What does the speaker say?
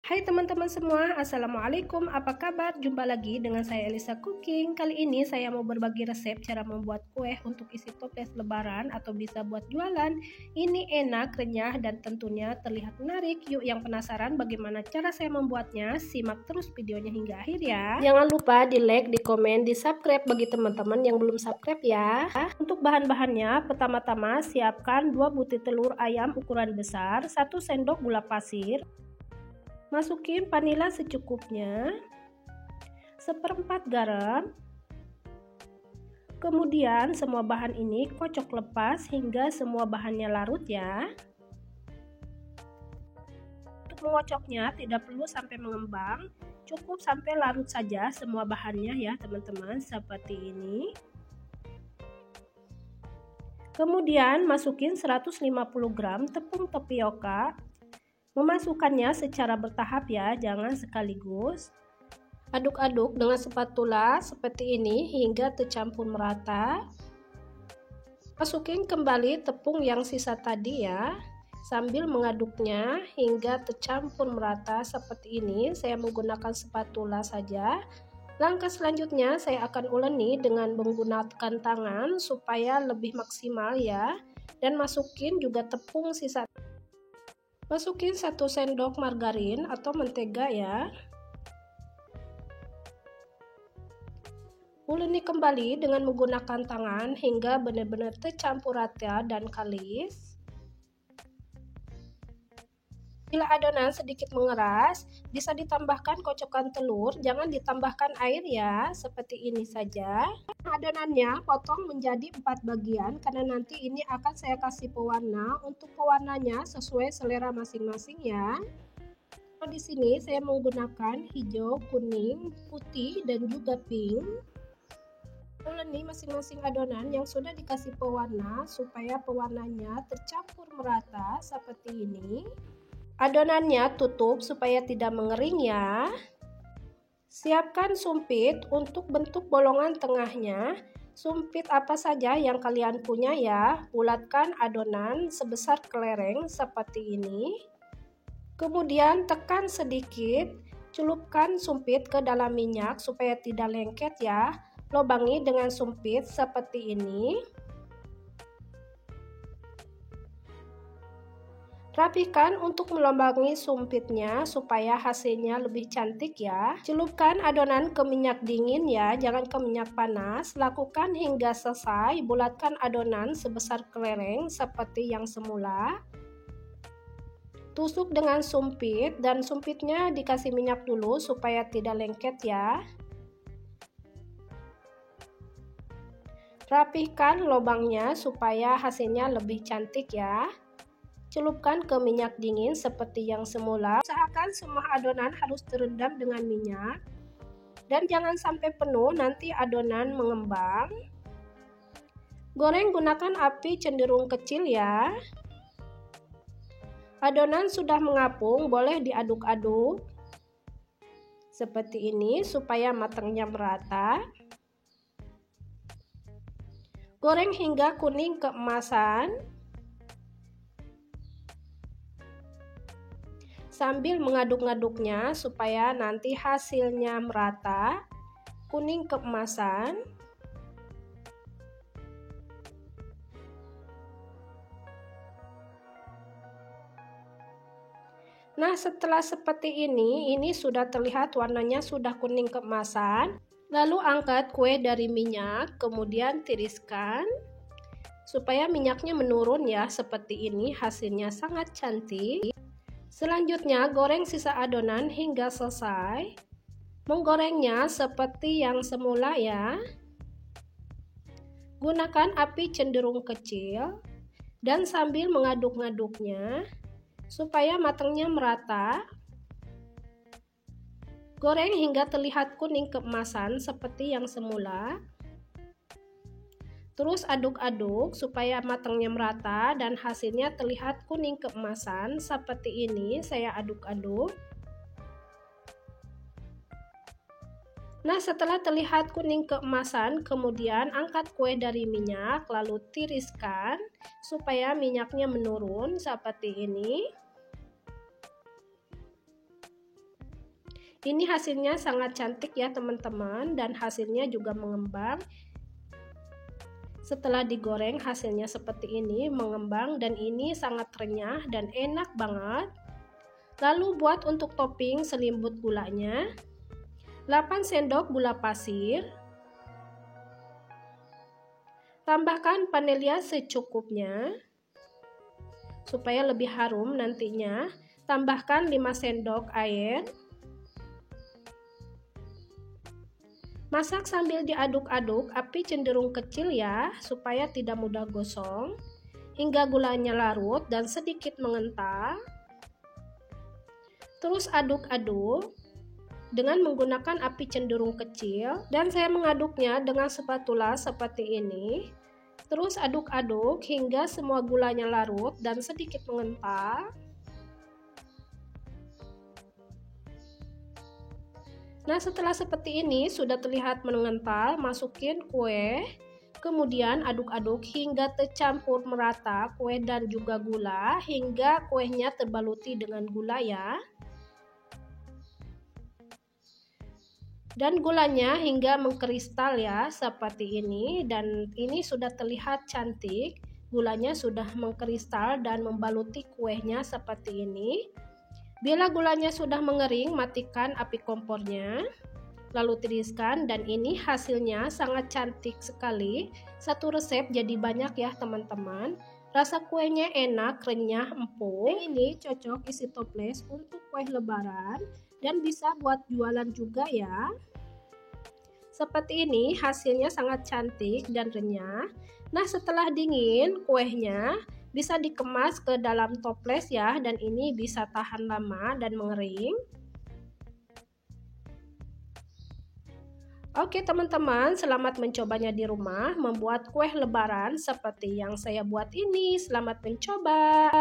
Hai teman-teman semua, Assalamualaikum, apa kabar? Jumpa lagi dengan saya Elisa Cooking. Kali ini saya mau berbagi resep cara membuat kue untuk isi toples lebaran atau bisa buat jualan. Ini enak, renyah, dan tentunya terlihat menarik. Yuk yang penasaran bagaimana cara saya membuatnya? Simak terus videonya hingga akhir ya. Jangan lupa di like, di komen, di subscribe bagi teman-teman yang belum subscribe ya. Untuk bahan-bahannya, pertama-tama siapkan 2 butir telur ayam ukuran besar, 1 sendok gula pasir, masukin vanila secukupnya, 1/4 garam. Kemudian semua bahan ini kocok lepas hingga semua bahannya larut ya. Untuk mengocoknya tidak perlu sampai mengembang, cukup sampai larut saja semua bahannya ya teman-teman, seperti ini. Kemudian masukin 150 gram tepung tapioka. Memasukkannya secara bertahap ya, jangan sekaligus. Aduk-aduk dengan spatula seperti ini hingga tercampur merata. Masukin kembali tepung yang sisa tadi ya, sambil mengaduknya hingga tercampur merata seperti ini. Saya menggunakan spatula saja. Langkah selanjutnya saya akan uleni dengan menggunakan tangan supaya lebih maksimal ya. Dan masukin juga tepung sisa. Masukin 1 sendok margarin atau mentega ya. Uleni kembali dengan menggunakan tangan hingga benar-benar tercampur rata dan kalis. Bila adonan sedikit mengeras, bisa ditambahkan kocokan telur, jangan ditambahkan air ya, seperti ini saja. Adonannya potong menjadi 4 bagian karena nanti ini akan saya kasih pewarna. Untuk pewarnanya sesuai selera masing-masing ya. Di sini saya menggunakan hijau, kuning, putih dan juga pink. Uleni masing-masing adonan yang sudah dikasih pewarna supaya pewarnanya tercampur merata seperti ini. Adonannya tutup supaya tidak mengering ya. Siapkan sumpit untuk bentuk bolongan tengahnya. Sumpit apa saja yang kalian punya ya. Bulatkan adonan sebesar kelereng seperti ini. Kemudian tekan sedikit, celupkan sumpit ke dalam minyak supaya tidak lengket ya. Lobangi dengan sumpit seperti ini. Rapikan untuk melubangi sumpitnya supaya hasilnya lebih cantik ya. Celupkan adonan ke minyak dingin ya, jangan ke minyak panas. Lakukan hingga selesai, bulatkan adonan sebesar kelereng seperti yang semula. Tusuk dengan sumpit dan sumpitnya dikasih minyak dulu supaya tidak lengket ya. Rapihkan lubangnya supaya hasilnya lebih cantik ya. Celupkan ke minyak dingin seperti yang semula. Usahakan semua adonan harus terendam dengan minyak. Dan jangan sampai penuh, nanti adonan mengembang. Goreng gunakan api cenderung kecil ya. Adonan sudah mengapung, boleh diaduk-aduk. Seperti ini supaya matangnya merata. Goreng hingga kuning keemasan. Sambil mengaduk-ngaduknya supaya nanti hasilnya merata, kuning keemasan. Nah, setelah seperti ini sudah terlihat warnanya sudah kuning keemasan. Lalu angkat kue dari minyak, kemudian tiriskan supaya minyaknya menurun ya, seperti ini hasilnya sangat cantik. Selanjutnya goreng sisa adonan hingga selesai. Menggorengnya seperti yang semula ya. Gunakan api cenderung kecil dan sambil mengaduk-ngaduknya supaya matangnya merata. Goreng hingga terlihat kuning keemasan seperti yang semula. Terus aduk-aduk supaya matangnya merata dan hasilnya terlihat kuning keemasan seperti ini. Saya aduk-aduk. Nah, setelah terlihat kuning keemasan, kemudian angkat kue dari minyak lalu tiriskan supaya minyaknya menurun seperti ini. Ini hasilnya sangat cantik ya teman-teman, dan hasilnya juga mengembang. Setelah digoreng hasilnya seperti ini, mengembang, dan ini sangat renyah dan enak banget. Lalu buat untuk topping selimbut gulanya, 8 sendok gula pasir. Tambahkan vanilya secukupnya supaya lebih harum nantinya. Tambahkan 5 sendok air. Masak sambil diaduk-aduk, api cenderung kecil ya, supaya tidak mudah gosong, hingga gulanya larut dan sedikit mengental. Terus aduk-aduk dengan menggunakan api cenderung kecil, dan saya mengaduknya dengan spatula seperti ini. Terus aduk-aduk hingga semua gulanya larut dan sedikit mengental. Nah, setelah seperti ini sudah terlihat mengental, masukin kue, kemudian aduk-aduk hingga tercampur merata kue dan juga gula, hingga kuenya terbaluti dengan gula ya. Dan gulanya hingga mengkristal ya, seperti ini, dan ini sudah terlihat cantik. Gulanya sudah mengkristal dan membaluti kuenya seperti ini. Bila gulanya sudah mengering, matikan api kompornya, lalu tiriskan, dan ini hasilnya sangat cantik sekali. Satu resep jadi banyak ya teman-teman. Rasa kuenya enak, renyah, empuk. Ini cocok isi toples untuk kue lebaran dan bisa buat jualan juga ya. Seperti ini hasilnya sangat cantik dan renyah. Nah, setelah dingin kuenya bisa dikemas ke dalam toples ya, dan ini bisa tahan lama dan mengering. Oke teman-teman, selamat mencobanya di rumah, membuat kue lebaran seperti yang saya buat ini. Selamat mencoba.